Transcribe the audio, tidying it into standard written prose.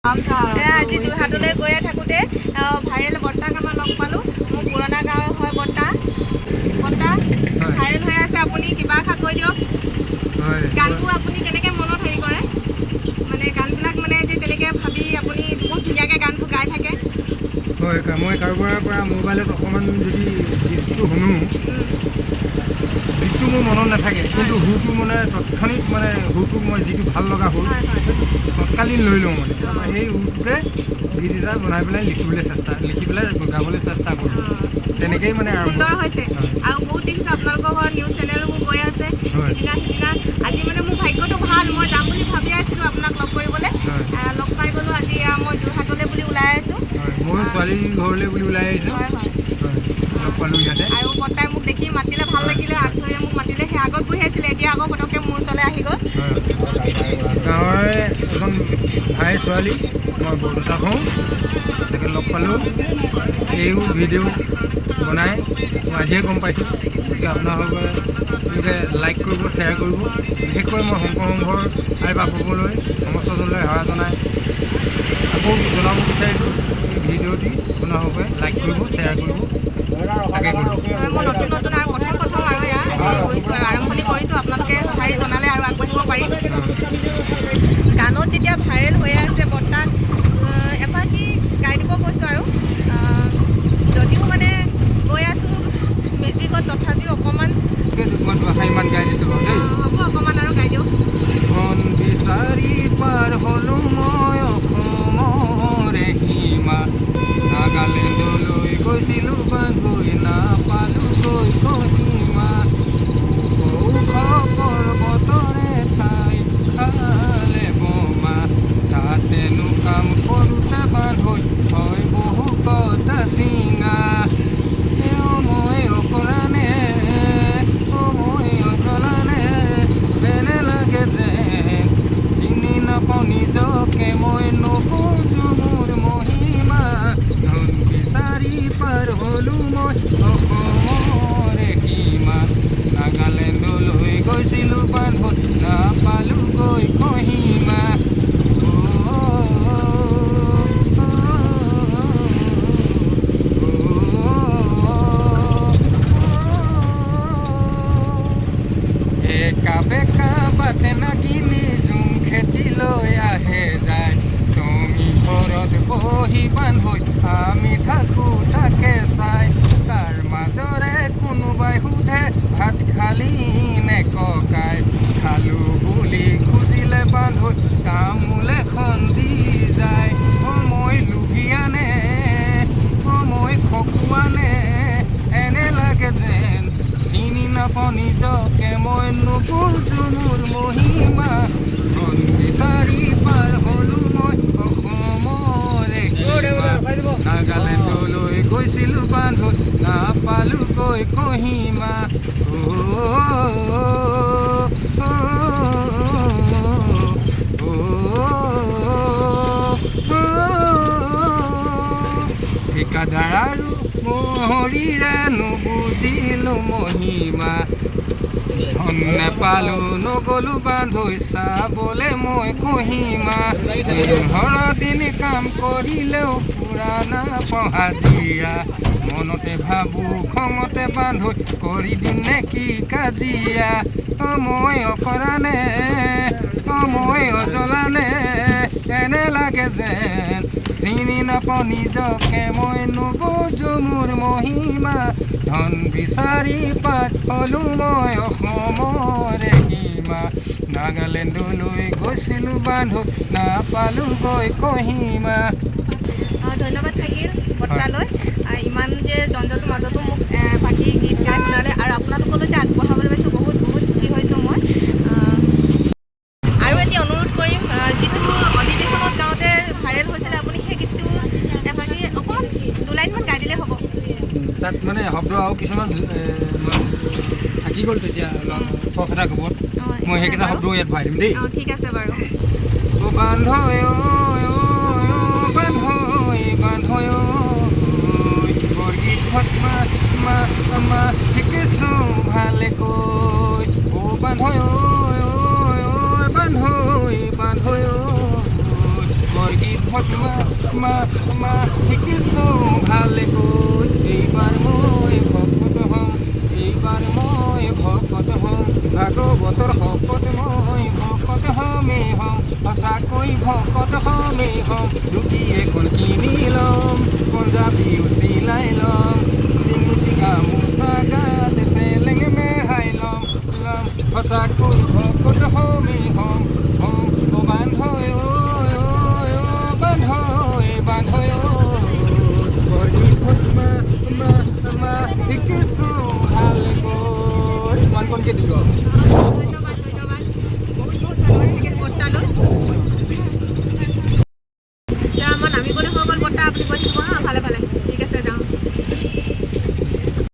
আজি যোৰহাটলৈ গৈয়ে থাকোঁতে ভাইৰেল বৰ্তাক আমাৰ লগ পালোঁ। মোৰ পুৰণা গাঁৱৰ হয় বৰ্তা। ভাইৰেল হৈ আছে, আপুনি কিবা এষাৰ কৈ দিয়ক। গানবোৰ আপুনি কেনেকৈ মনত হেৰি কৰে, মানে গানবিলাক মানে যে তেনেকৈ ভাবি আপুনি বহুত ধুনীয়াকৈ গানবোৰ গাই থাকে। হয়, মই কাৰোবাৰ পৰা মোবাইলত অকণমান যদি গীতটো শুনো, গীতটো মোৰ মনত নাথাকে, কিন্তু সুৰটো মানে তৎক্ষণিক মানে সুৰটো মই যিটো ভাল লগা সুৰ তৎকালীন লৈ লওঁ মানে সেই সুৰটোতে গীত এটা বনাই পেলাই লিখি পেলাই গাবলৈ চেষ্টা কৰোঁ। তেনেকেই মানে সুন্দৰ হৈছে। আৰু বহুত দেখিছোঁ আপোনালোকৰ ঘৰত নিউজ চেনেলবোৰ গৈ আছে সিদিনা আজি মানে মোৰ ভাগ্যটো ভাল, মই যাম বুলি ভাবি আছিলোঁ আপোনাক লগ কৰিবলৈ, লগ পাই গ'লোঁ। আজি মই যোৰহাটলৈ বুলি ওলাই আহিছোঁ। ময়ো ছোৱালী ঘৰলৈ বুলি ওলাই আহিছোঁ। লগ পালোঁ ইয়াতে। আৰু বৰ্তাই মোক দেখি মাতিলে, ভাল লাগিলে, আগধৰিয়ে মোক মাতিলে। সেই আগত বহি আছিলে, এতিয়া আকৌ পটককৈ মোৰ ওচৰলৈ আহি গ'ল। গাঁৱৰে এজন ভাই ছোৱালী, মই বৰদেউতাক হওঁ, তাকে লগ পালোঁ। এইও ভিডিঅ' বনাই মই আজিহে গম পাইছোঁ। গতিকে আপোনালোকে লাইক কৰিব, শ্বেয়াৰ কৰিব। বিশেষকৈ মই শংকৰ সংঘৰ আই বাপসকললৈ সমস্তজনলৈ সেৱা জনাই আকৌ জনাব বিচাৰিছোঁ, এই ভিডিঅ'টি আপোনালোকে লাইক কৰিব, শ্বেয়াৰ কৰিব। তাকে কৰোঁ। মই নতুন আৰু প্ৰথম আৰু এয়া কৰিছোঁ আৰু আৰম্ভণি কৰিছোঁ। আপোনালোকে সঁহাৰি জনালে আৰু আগবাঢ়িব পাৰিম। গানত যেতিয়া ভাইৰেল হৈ আছে বৰ্তাক এফাকি গাই দিব কৈছোঁ আৰু যদিও মানে গৈ আছোঁ মেজিকত, তথাপিও অকণমান মই দুআষাৰিমান গাই দিছোঁ বাৰু দেই। হ'ব, অকণমান আৰু গাই দিয়ক। ধন বিচাৰি পাৰ হ'লো মই অসমৰে সীমা, নাগালেণ্ডলৈ গৈছিলোঁ বান্ধৈ নাপালোঁগৈ কহিমা, ওখ পৰ্বতৰে ঠাই খালে বোমা, তাতেনো কাম কৰোঁতে বান্ধৈ হয় বহু কথা চিঙা, মই অকৰাণে মই অকৰাণে যেনে লাগে যেন চিনি নাপাওঁ নিজকে, মই নবুজো মোৰ মহিমা, ধন বিচাৰি পাৰ হ'লো মই অসমৰে সীমা, নাগালেণ্ডলৈ গৈছিলোঁ বান্ধৈ নাপালোঁগৈ কহিমা, একা বেকা বাটে নাগিনি জুম খেতিলৈ আহে যায়, তুমি ঘৰত বহি বান্ধৈ আমি থাকোঁ তাকে চাই, তাৰ মাজৰে কোনোবাই সোধে ভাত খালি নে ককাই, খালোঁ বুলি খুজিলে বান্ধৈ তামোল এখন দি যায়, মই লুভিয়ানে মই খকুৱানে এনে লাগে যেন চিনি নাপাওঁ নিজকে, মই নুবুজো মোৰ মহিমা, ধন বিচাৰি পাৰ হ'লো মই অসমৰে সীমা, নাগালেণ্ডলৈ গৈছিলোঁ বান্ধৈ নাপালোঁগৈ কহিমা, ঠিকাদাৰ আৰু মহৰীৰে নুবুজিলোঁ মহিমা, ধন নেপালোঁ নগ'লোঁ বান্ধৈ চাবলৈ মই কহিমা, দিন কাম কৰিলেও পুৰা নাপাওঁ হাজিৰা, মনতে ভাবোঁ খঙতে বান্ধৈ কৰি দিম নেকি কাজিয়া, মই অকৰাণে মই অজলানে এনে লাগে যেন চিনি নাপাওঁ নিজকে, মই নুবুজো মোৰ মহিমা, ধন বিচাৰি পাৰ হ'লো মই অসমৰে সীমা, নাগালেণ্ডলৈ গৈছিলোঁ বান্ধৈ নাপালোঁগৈ কহিমা। ধন্যবাদ থাকিল বৰ্তালৈ, ইমান যে জঞ্জলৰ মাজতো মোক বাকী গীত গাই শুনালে, আৰু আপোনালোকলৈ যে আগবঢ়াবলৈ পাইছোঁ বহুত সুখী হৈছোঁ মই। আৰু এটি অনুৰোধ কৰিম, যিটো অধিৱেশনত গাওঁতে ভাইৰেল হৈছিলে, আপুনি সেই গীতটো এফাকি অকণমান দুলাইনমান গাই দিলে হ'ব। তাত মানে শব্দ আৰু কিছুমান থাকি গ'ল, তেতিয়া খৰখেদা খবৰত মই সেইকেইটা শব্দ ইয়াত ভৰাই দিম দেই। ঠিক আছে বাৰু। বান্ধৈ বান্ধৈ বান্ধৈ বৰগীত শিকিছোঁ ভালেকৈ, বান্ধৈ বান্ধৈ বান্ধৈ গীত ভগমা শিকিছোঁ ভালেকৈ এইবাৰ মই ভকত হ'ম এইবাৰ মই ভকত হ'ম ভাগৱতৰ শপত মই ভকত হ'মেই হ'ম সঁচাকৈ ভকত হ'মেই হ'ম ধুতি এখন কিনি ল'ম পঞ্জাবীও চিলাই ল'ম ডিঙিটি গামোচা গাতে চেলেং মেহাই ল'ম সঁচাকৈ ভকত হ'মেই হ'ম